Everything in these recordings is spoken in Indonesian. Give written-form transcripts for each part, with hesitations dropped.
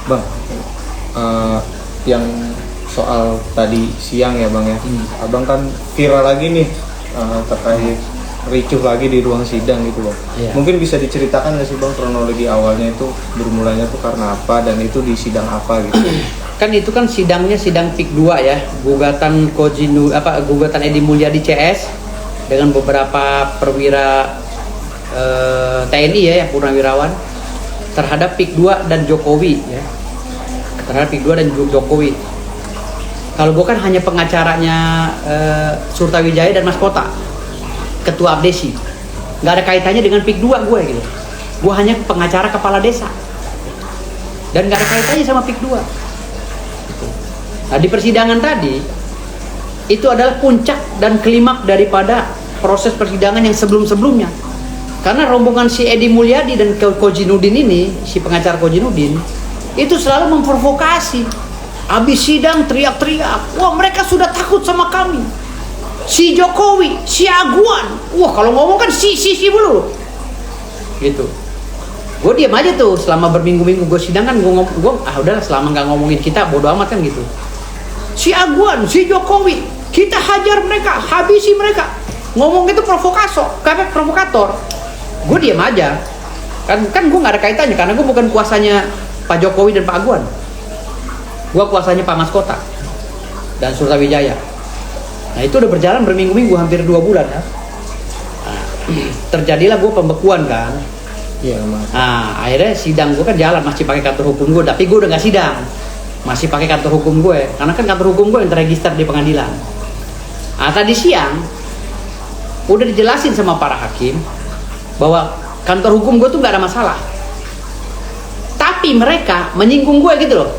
Bang, yang soal tadi siang ya bang ya, abang kan viral lagi nih terkait ricuh lagi di ruang sidang gitu loh. Mungkin bisa diceritakan nggak sih bang kronologi awalnya itu bermulanya tuh karena apa dan itu di sidang apa gitu? Kan itu kan sidangnya sidang PIK 2 ya, gugatan gugatan Edi Mulyadi CS dengan beberapa perwira TNI ya, purnawirawan terhadap PIK 2 dan Jokowi ya. Terhadap PIK 2 dan Jokowi. Kalau gue kan hanya pengacaranya Surtawijaya dan Mas Kota, ketua Abdesi. Nggak ada kaitannya dengan PIK 2 gue gitu. Gue hanya pengacara kepala desa. Dan nggak ada kaitannya sama PIK 2. Nah di persidangan tadi, itu adalah puncak dan klimaks daripada proses persidangan yang sebelum-sebelumnya. Karena rombongan si Edi Mulyadi dan Kojinudin ini, si pengacara Kojinudin, itu selalu memprovokasi. Habis sidang teriak-teriak, wah mereka sudah takut sama kami. Si Jokowi, si Aguan, wah kalau ngomong kan si dulu. Gitu. Gue diam aja tuh selama berminggu-minggu gue sidang kan gue udahlah selama nggak ngomongin kita bodo amat kan gitu. Si Aguan, si Jokowi, kita hajar mereka, habisi mereka. Ngomong itu provokator. Gue diam aja. Kan gue nggak ada kaitannya karena gue bukan kuasanya Pak Jokowi dan Pak Aguan. Gue kuasanya Pak Mas Kota dan Surtawijaya. Nah itu udah berjalan berminggu-minggu, hampir 2 bulan ya. Nah, terjadilah gue pembekuan kan. Iya mas. Nah akhirnya sidang gue kan jalan, masih pakai kantor hukum gue, tapi gue udah nggak sidang, masih pakai kantor hukum gue, karena kan kantor hukum gue yang terregister di pengadilan. Nah tadi siang udah dijelasin sama para hakim bahwa kantor hukum gue tuh nggak ada masalah, tapi mereka menyinggung gue gitu loh.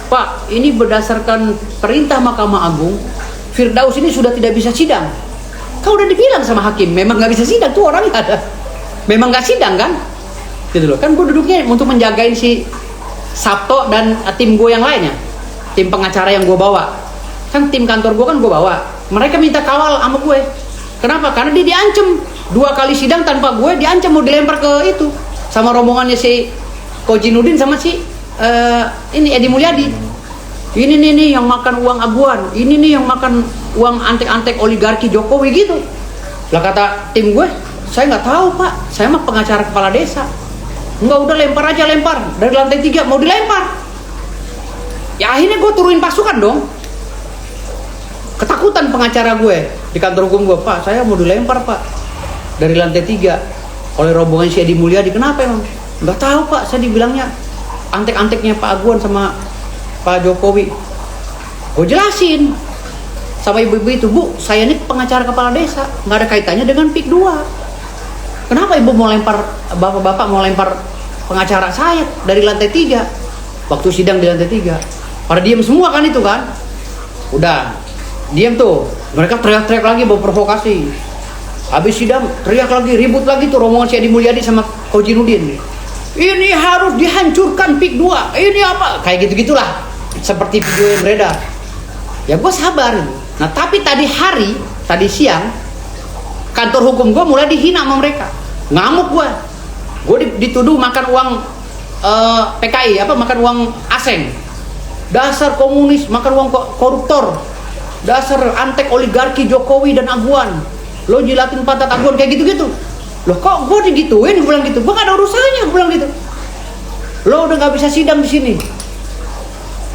Pak, ini berdasarkan perintah Mahkamah Agung, Firdaus ini sudah tidak bisa sidang. Kau udah dibilang sama hakim, memang nggak bisa sidang tuh orangnya ada. Memang nggak sidang kan? Gitu loh. Kan gue duduknya untuk menjagain si Sabto dan tim gue yang lainnya, tim pengacara yang gue bawa. Kan tim kantor gue kan gue bawa. Mereka minta kawal sama gue. Kenapa? Karena dia diancam 2 kali sidang tanpa gue, diancam mau dilempar ke itu sama rombongannya si Kojinudin sama si ini Edi Mulyadi. Ini nih yang makan uang Aguan, ini nih yang makan uang antek-antek oligarki Jokowi gitu. Lah kata tim gue, saya nggak tahu pak, saya mah pengacara kepala desa. Enggak, udah lempar aja, lempar dari lantai 3 mau dilempar. Ya akhirnya gue turunin pasukan dong. Ketakutan pengacara gue di kantor hukum gue, pak saya mau dilempar pak dari lantai 3 oleh rombongan si Edi Mulyadi. Kenapa emang? Nggak tahu pak, saya dibilangnya antek-anteknya Pak Aguan sama Pak Jokowi. Gue jelasin sama ibu-ibu itu, bu saya ini pengacara kepala desa, nggak ada kaitannya dengan PIK 2. Kenapa ibu mau lempar, bapak-bapak mau lempar pengacara saya dari lantai 3 waktu sidang di lantai 3? Pada diem semua kan itu kan. Udah diem tuh, mereka teriak-teriak lagi mau provokasi. Habis sidang teriak lagi, ribut lagi tuh rombongan si Edi Mulyadi sama Kojinudin. Ini harus dihancurkan PIK 2, ini apa, kayak gitu-gitulah seperti video yang beredar. Ya gue sabar. Nah tapi tadi siang kantor hukum gue mulai dihina sama mereka, ngamuk gue dituduh makan uang PKI, makan uang asing, dasar komunis, makan uang koruptor, dasar antek oligarki Jokowi dan Aguan, lo jilatin pantat Aguan kayak gitu-gitu. Loh kok gue digituin, gue bilang gitu. Gue gak ada urusannya, gue bilang gitu. Lo udah gak bisa sidang di sini.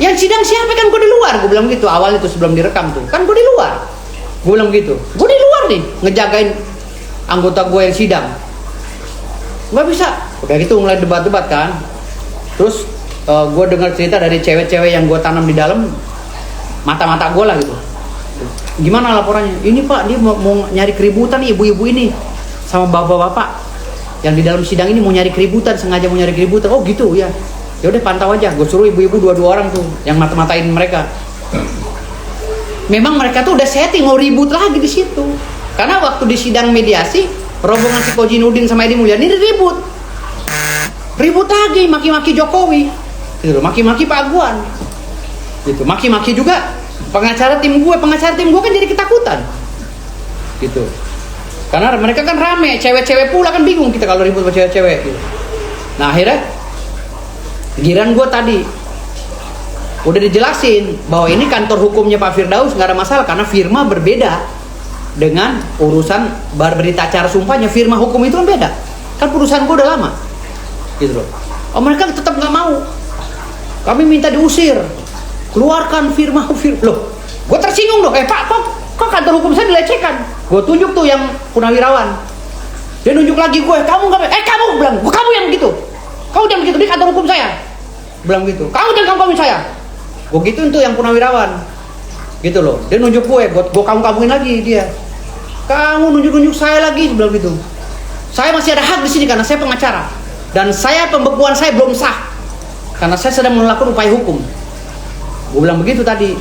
Yang sidang siapa, kan gue di luar, gue bilang gitu. Awal itu sebelum direkam tuh, kan gue di luar. Gue bilang gitu. Gue di luar nih, ngejagain anggota gue yang sidang. Gak bisa. Udah gitu mulai debat-debat kan. Terus gue dengar cerita dari cewek-cewek yang gue tanam di dalam mata-mata gue lah gitu. Gimana laporannya? Ini pak, dia mau nyari keributan nih ibu-ibu ini sama bapak-bapak yang di dalam sidang ini mau nyari keributan, sengaja mau nyari keributan. Oh gitu ya. Ya udah pantau aja. Gue suruh ibu-ibu 2 orang tuh yang mata-matain mereka. Memang mereka tuh udah setting mau ribut lagi di situ. Karena waktu di sidang mediasi, rombongan si Kojinudin sama Edi Mulyadi ini ribut lagi, maki-maki Jokowi. Gitu loh, maki-maki Pak Aguan. Gitu, maki-maki juga pengacara tim gue kan jadi ketakutan. Gitu. Karena mereka kan rame, cewek-cewek pula kan bingung kita kalau ribut sama cewek-cewek gitu. Nah akhirnya Giran gue tadi udah dijelasin bahwa ini kantor hukumnya Pak Firdaus, nggak ada masalah karena firma berbeda dengan urusan berita acara sumpahnya. Firma hukum itu kan beda, kan perusahaan gue udah lama gitu loh. Oh, mereka tetap nggak mau, kami minta diusir, keluarkan firma loh. Gue tersinggung dong, Pak, kok kantor hukum saya dilecehkan? Gue tunjuk tuh yang Purnawirawan, dia nunjuk lagi gue, kamu nggak, kamu bilang, kamu yang gitu, kamu jangan begitu di kantor hukum saya, bilang gitu, kamu jangan kamu saya. Gue gituin tuh yang Purnawirawan gitu loh, dia nunjuk gue kamu-kamuin lagi dia, kamu nunjuk saya lagi, bilang gitu. Saya masih ada hak di sini karena saya pengacara dan pembekuan saya belum sah karena saya sedang melakukan upaya hukum. Gue bilang begitu tadi,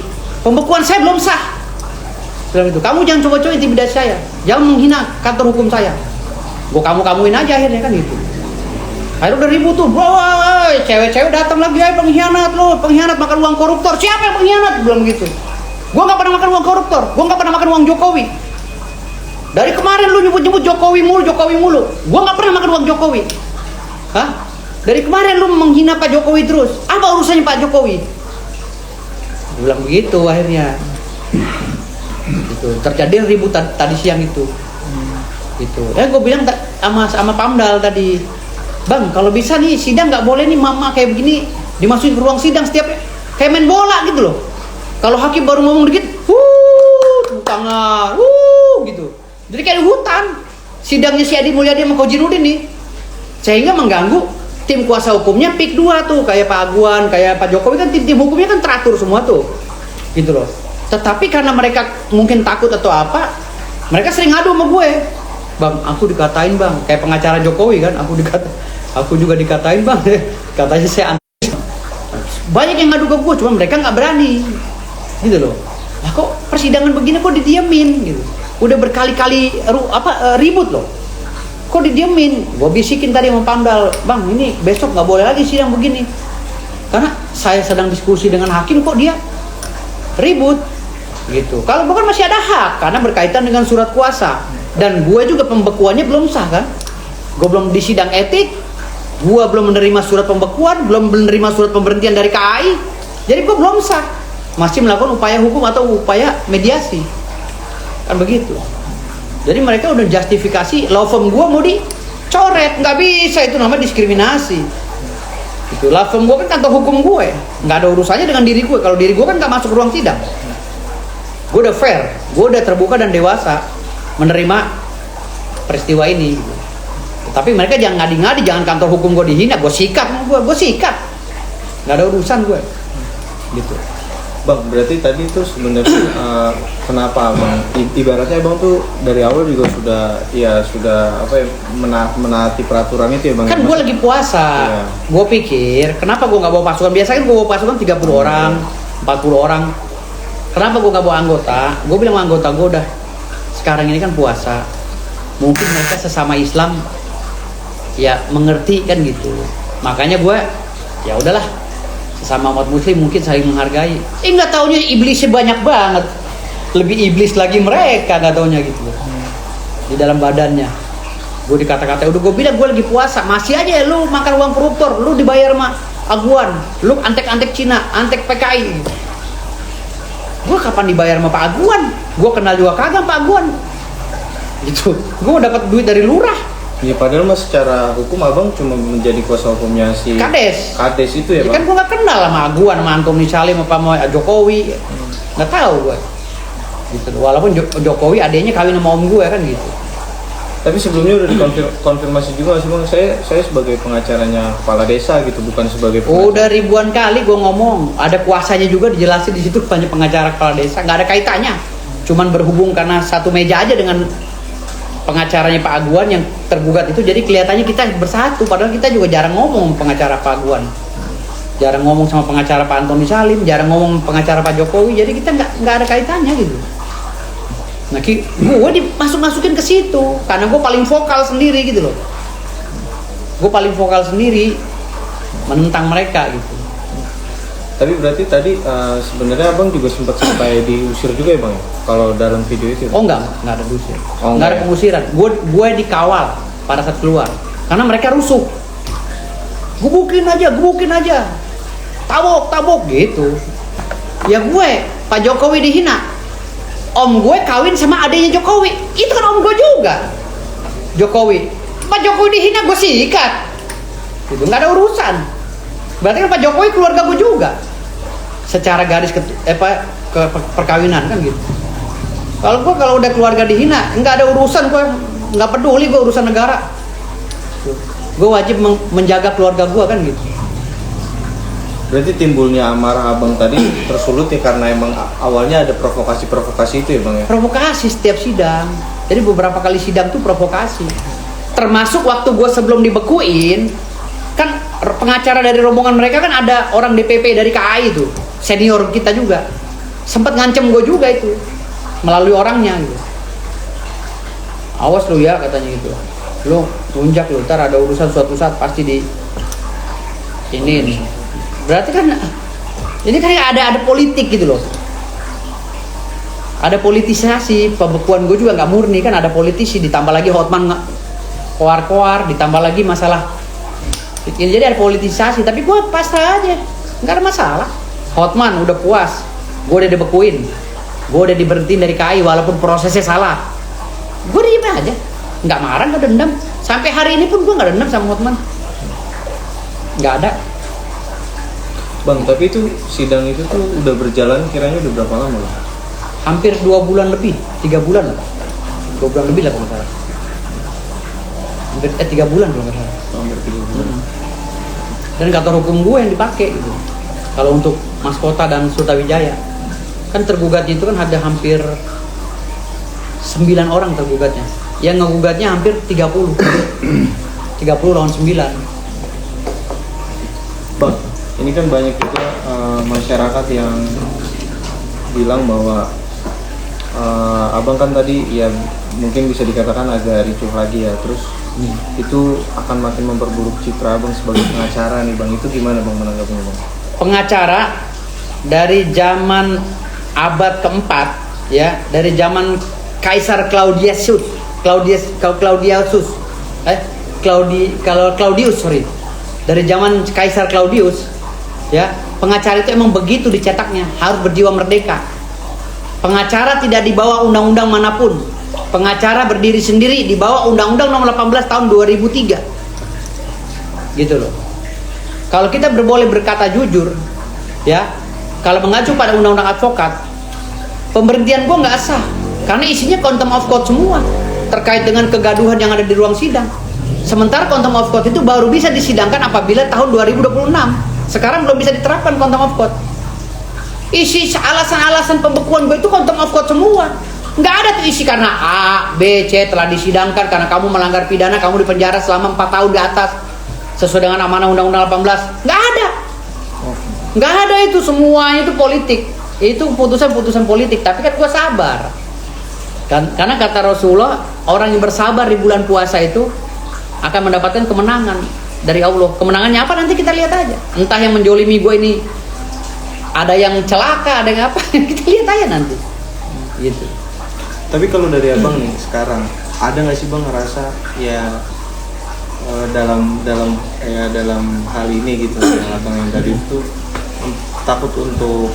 pembekuan saya belum sah, bilang gitu. Kamu jangan coba-coba intimidasi saya, jangan menghina kantor hukum saya. Gue kamu-kamuin aja akhirnya kan gitu. Akhirnya udah ribut tuh, cewek-cewek datang lagi, pengkhianat lo, pengkhianat makan uang koruptor. Siapa yang pengkhianat? Bilang gitu. Gue nggak pernah makan uang koruptor, gue nggak pernah makan uang Jokowi. Dari kemarin lu nyebut-nyebut Jokowi mulu. Gue nggak pernah makan uang Jokowi. Hah? Dari kemarin lu menghina Pak Jokowi terus. Apa urusannya Pak Jokowi? Gue bilang begitu akhirnya. Itu terjadi ribut tadi siang itu. Gitu. Gue bilang sama Pamdal tadi, Bang, kalau bisa nih sidang nggak boleh nih mama kayak begini dimasukin ke ruang sidang setiap kayak main bola gitu loh. Kalau hakim baru ngomong dikit, tepuk tangan, gitu. Jadi kayak di hutan. Sidangnya si Adi Mulyadi sama Kojiruddin nih, sehingga mengganggu tim kuasa hukumnya PIK 2 tuh, kayak Pak Aguan, kayak Pak Jokowi kan tim hukumnya kan teratur semua tuh, gitu loh. Tetapi karena mereka mungkin takut atau apa, mereka sering ngadu sama gue. Bang, aku dikatain bang, kayak pengacara Jokowi kan, aku juga dikatain bang, katanya saya banyak yang ngadu ke gue, cuma mereka nggak berani, gitu loh. Nah kok persidangan begini kok didiemin, gitu. Udah berkali-kali ribut loh, kok didiemin. Gue bisikin tadi sama Pamdal, bang ini besok nggak boleh lagi sidang begini, karena saya sedang diskusi dengan hakim kok dia ribut, gitu. Kalau bukan masih ada hak, karena berkaitan dengan surat kuasa. Dan gue juga pembekuannya belum sah kan, gue belum di sidang etik, gue belum menerima surat pembekuan, belum menerima surat pemberhentian dari KAI, jadi gue belum sah, masih melakukan upaya hukum atau upaya mediasi, kan begitu. Jadi mereka udah justifikasi law firm gue mau dicoret, nggak bisa, itu namanya diskriminasi. Itu law firm gue kan kantor hukum gue, nggak ada urusannya dengan diri gue. Kalau diri gue kan nggak masuk ruang sidang, gue udah fair, gue udah terbuka dan dewasa menerima peristiwa ini. Tapi mereka jangan ngadi-ngadi, jangan kantor hukum gue dihina, gue sikat, nggak ada urusan gue, gitu. Bang, berarti tadi itu sebenarnya kenapa bang? Ibaratnya bang tuh dari awal juga sudah menaati peraturan itu ya bang? Kan gue lagi puasa, iya. Gue pikir kenapa gue nggak bawa pasukan? Biasanya kan gue bawa pasukan 30 orang, 40 orang. Kenapa gue nggak bawa anggota? Gue bilang sama anggota gue udah, sekarang ini kan puasa, mungkin mereka sesama Islam ya mengerti kan gitu, makanya gue ya udahlah, sesama umat muslim mungkin saling menghargai. Nggak taunya iblisnya banyak banget, lebih iblis lagi mereka, nggak taunya gitu di dalam badannya. Gue dikata-kata, udah gue bilang gue lagi puasa, masih aja lu makan uang koruptor, lu dibayar sama Aguan, lu antek-antek Cina, antek PKI. Gue kapan dibayar sama Pak Aguan? Gue kenal juga kagak Pak Aguan, gitu. Gue dapat duit dari lurah. Ya padahal mas secara hukum abang cuma menjadi kuasa hukumnya si Kades itu ya bang? Kan gue nggak kenal sama Aguan, sama Antoni Salim, apa Jokowi, nggak tahu gue. Gitu. Walaupun Jokowi adanya kawin sama om gue kan gitu. Tapi sebelumnya udah dikonfirmasi juga sih bang, saya sebagai pengacaranya kepala desa gitu, bukan sebagai pengacara. Udah ribuan kali gue ngomong, ada kuasanya juga dijelasin di situ, hanya pengacara kepala desa, nggak ada kaitannya. Cuman berhubung karena satu meja aja dengan pengacaranya Pak Aguan yang tergugat itu, jadi kelihatannya kita bersatu, padahal kita juga jarang ngomong pengacara Pak Aguan, jarang ngomong sama pengacara Pak Antoni Salim, jarang ngomong pengacara Pak Jokowi, jadi kita nggak ada kaitannya gitu. Nah, gue dimasuk-masukin ke situ karena gue paling vokal sendiri gitu loh. Gue paling vokal sendiri menentang mereka gitu. Tapi berarti tadi sebenarnya abang juga sempat sampai diusir juga ya bang? Kalau dalam video itu? Oh enggak ada diusir. Enggak ada pengusiran. Gue dikawal pada saat keluar karena mereka rusuh. gebukin aja, tabok gitu. Ya gue, Pak Jokowi dihina, om gue kawin sama adiknya Jokowi, itu kan om gue juga. Jokowi, Pak Jokowi dihina gue sikat, itu nggak ada urusan. Berarti kan Pak Jokowi keluarga gue juga, secara garis ke perkawinan kan gitu. Kalau udah keluarga dihina, nggak ada urusan gue, nggak peduli gue urusan negara. Gue wajib menjaga keluarga gue kan gitu. Berarti timbulnya amarah abang tadi tersulut ya karena emang awalnya ada provokasi itu ya bang ya? Provokasi setiap sidang. Jadi beberapa kali sidang tuh provokasi. Termasuk waktu gue sebelum dibekuin, kan pengacara dari rombongan mereka kan ada orang DPP dari KAI itu, senior kita juga. Sempat ngancem gue juga itu, melalui orangnya gitu. Awas lu ya katanya gitu. Lu tunjak lu, ntar ada urusan suatu saat pasti di ini. Berarti kan ini kan ada politik gitu loh. Ada politisasi, pembekuan gue juga nggak murni kan, ada politisi, ditambah lagi Hotman koar-koar, ditambah lagi masalah. Jadi ada politisasi, tapi gue pasrah aja, nggak ada masalah. Hotman udah puas, gue udah dibekuin, gue udah diberhentiin dari KAI walaupun prosesnya salah. Gue diem aja, nggak marah, nggak dendam. Sampai hari ini pun gue nggak dendam sama Hotman, nggak ada. Bang, tapi itu sidang itu tuh udah berjalan kiranya udah berapa lama lah? Hampir 2 bulan lebih, 3 bulan lah. 2 bulan lebih lah kalau nggak salah. Hampir 3 bulan kalau nggak salah. Hampir 3 bulan. Dan kantor hukum gue yang dipakai gitu. Kalau untuk Mas Kota dan Sutawijaya, kan tergugatnya itu kan ada hampir 9 orang tergugatnya. Yang ngegugatnya hampir 30. 30 lawan 9. Bang, ini kan banyak juga masyarakat yang bilang bahwa abang kan tadi ya mungkin bisa dikatakan agak ricuh lagi ya, terus itu akan makin memperburuk citra abang sebagai pengacara nih bang. Itu gimana bang menanggapinya bang? Pengacara dari zaman abad keempat ya, dari zaman Kaisar Claudius, dari zaman Kaisar Claudius ya, pengacara itu emang begitu dicetaknya, harus berjiwa merdeka. Pengacara tidak dibawa undang-undang manapun. Pengacara berdiri sendiri di bawah Undang-Undang Nomor 18 tahun 2003. Gitu loh. Kalau kita boleh berkata jujur, ya, kalau mengacu pada Undang-Undang Advokat, pemberhentian gua nggak sah, karena isinya contempt of court semua terkait dengan kegaduhan yang ada di ruang sidang. Sementara contempt of court itu baru bisa disidangkan apabila tahun 2026. Sekarang belum bisa diterapkan contempt of court. Isi alasan-alasan pembekuan gue itu contempt of court semua. Nggak ada tuh isi karena A, B, C telah disidangkan karena kamu melanggar pidana, kamu dipenjara selama 4 tahun di atas sesuai dengan amanah Undang-Undang 18. Nggak ada. Nggak ada itu, semuanya itu politik. Itu putusan-putusan politik. Tapi kan gue sabar. Karena kata Rasulullah, orang yang bersabar di bulan puasa itu akan mendapatkan kemenangan dari Allah. Kemenangannya apa nanti kita lihat aja. Entah yang menjolimi gue ini ada yang celaka, ada yang apa, kita lihat aja nanti. Gitu. Tapi kalau dari abang nih sekarang, ada nggak sih bang ngerasa ya dalam hal ini gitu, yang tadi itu takut untuk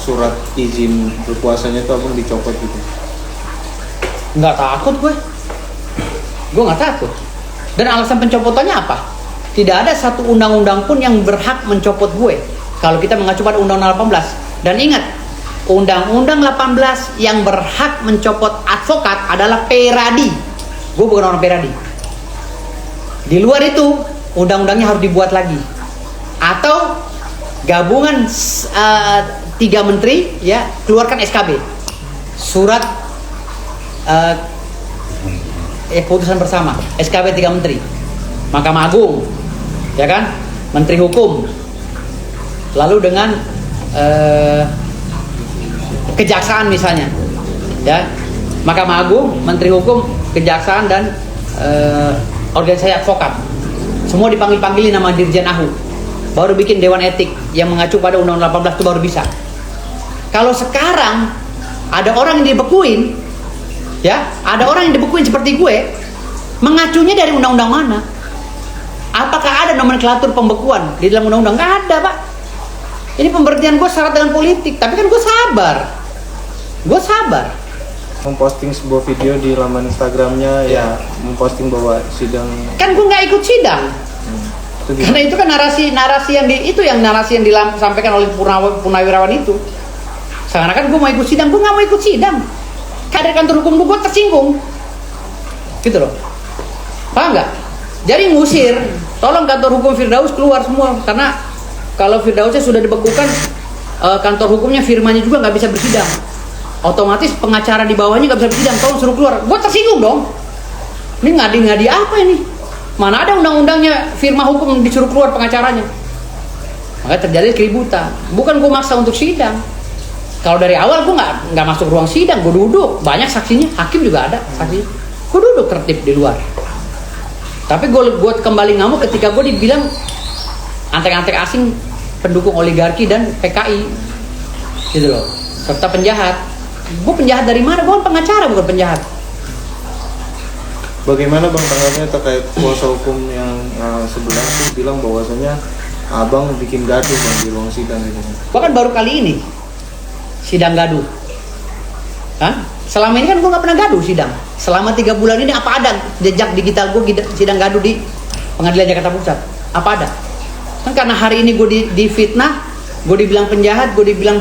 surat izin berpuasanya itu abang dicopot gitu? Nggak takut gue nggak takut. Dan alasan pencopotannya apa? Tidak ada satu undang-undang pun yang berhak mencopot gue kalau kita mengacu pada Undang-Undang 18. Dan ingat, Undang-Undang 18 yang berhak mencopot advokat adalah Peradi. Gue bukan orang Peradi. Di luar itu, undang-undangnya harus dibuat lagi. Atau gabungan 3 menteri ya keluarkan SKB. Surat keputusan bersama, SKB 3 menteri. Mahkamah Agung, ya kan? Menteri Hukum. Lalu dengan Kejaksaan misalnya, ya, Mahkamah Agung, Menteri Hukum, Kejaksaan dan organisasi advokat, semua dipanggil-panggilin nama Dirjen AHU, baru bikin Dewan Etik yang mengacu pada Undang-Undang 18 itu baru bisa. Kalau sekarang ada orang yang dibekuin, ya, ada orang yang dibekuin seperti gue, mengacunya dari undang-undang mana? Apakah ada nomenklatur pembekuan di dalam undang-undang, nggak ada Pak. Ini pemberhentian gue syarat dengan politik, tapi kan gue sabar. Memposting sebuah video di laman Instagramnya ya memposting bahwa sidang. Kan gue nggak ikut sidang. Karena itu kan narasi yang disampaikan oleh Purnawirawan itu. Seakan-akan gue mau ikut sidang, gue nggak mau ikut sidang. Kader kantor hukum gue tersinggung, gitu loh. Paham nggak? Jadi ngusir, tolong kantor hukum Firdaus keluar semua, karena kalau Firdausnya sudah dibekukan, kantor hukumnya firmanya juga nggak bisa bersidang. Otomatis pengacara di bawahnya nggak bisa bersidang, tolong suruh keluar. Gue tersinggung dong. Ini ngadi-ngadi apa ini? Mana ada undang-undangnya firma hukum disuruh keluar pengacaranya? Maka terjadi keributan. Bukan gue maksa untuk sidang. Kalau dari awal gue nggak masuk ruang sidang, gue duduk. Banyak saksinya, hakim juga ada saksinya. Gue duduk tertib di luar. Tapi gue kembali ngamuk ketika gue dibilang antek-antek asing pendukung oligarki dan PKI, gitu loh, serta penjahat. Gue penjahat dari mana? Gue kan pengacara, bukan penjahat. Bagaimana Bang tanggapannya terkait kuasa hukum yang sebelah itu bilang bahwasanya Abang bikin gaduh Bang di ruang sidang itu? Bahkan baru kali ini sidang gaduh. Hah? Selama ini kan gue nggak pernah gaduh sidang. Selama 3 bulan ini apa ada jejak digital gue sidang gaduh di Pengadilan Jakarta Pusat? Apa ada? Kan karena hari ini gue difitnah, gue dibilang penjahat, gue dibilang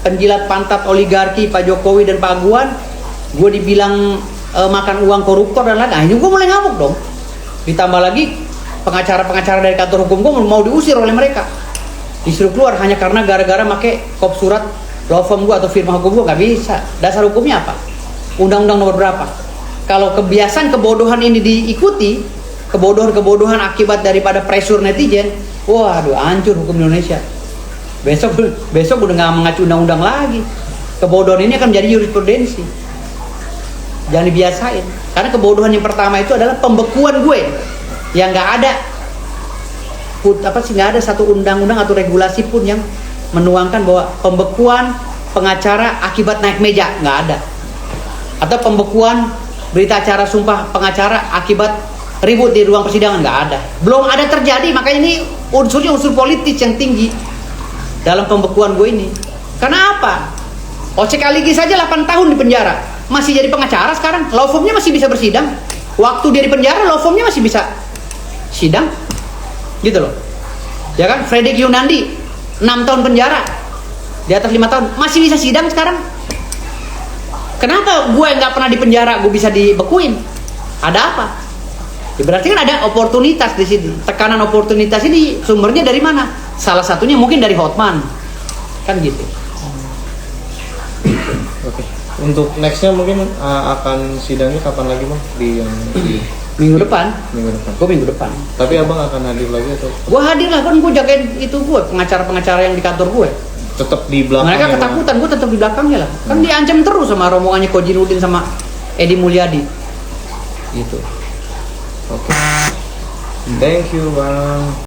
penjilat pantat oligarki Pak Jokowi dan Pak Aguan, gue dibilang makan uang koruptor dan lain-lain. Nah ini gue mulai ngamuk dong. Ditambah lagi pengacara-pengacara dari kantor hukum gue mau diusir oleh mereka, disuruh keluar hanya karena gara-gara make kop surat law firm gue atau firma hukum gue. Nggak bisa. Dasar hukumnya apa? Undang-undang nomor berapa? Kalau kebiasaan kebodohan ini diikuti, kebodohan akibat daripada pressure netizen, waduh hancur hukum Indonesia. Besok udah nggak mengacu undang-undang lagi. Kebodohan ini akan menjadi jurisprudensi. Jangan dibiasain. Karena kebodohan yang pertama itu adalah pembekuan gue, yang nggak ada nggak ada satu undang-undang atau regulasi pun yang menuangkan bahwa pembekuan pengacara akibat naik meja, nggak ada. Atau pembekuan berita acara sumpah pengacara akibat ribut di ruang persidangan, nggak ada. Belum ada terjadi, makanya ini unsurnya unsur politis yang tinggi dalam pembekuan gue ini. Karena apa? Ocek Aligi saja 8 tahun di penjara, masih jadi pengacara sekarang. Law firmnya masih bisa bersidang. Waktu dia di penjara, law firmnya masih bisa sidang, gitu loh. Ya kan? Fredrik Yunandi 6 tahun penjara, di atas 5 tahun, masih bisa sidang sekarang. Kenapa gue nggak pernah di penjara, gue bisa dibekuin? Ada apa? Ya berarti kan ada oportunitas di sini. Tekanan oportunitas ini sumbernya dari mana? Salah satunya mungkin dari Hotman, kan gitu. Oke. Untuk nextnya mungkin akan sidangnya kapan lagi Bang? Di Minggu depan. Gue minggu depan. Tapi Abang akan hadir lagi atau? Gue hadir lah, kan gue jagain itu gue, pengacara-pengacara yang di kantor gue. Tetap di belakang. Mereka ketakutan, gue tetap di belakangnya lah. Kan diancam terus sama rombongannya Kojinuddin sama Edi Mulyadi. Gitu. Oke. Thank you Bang.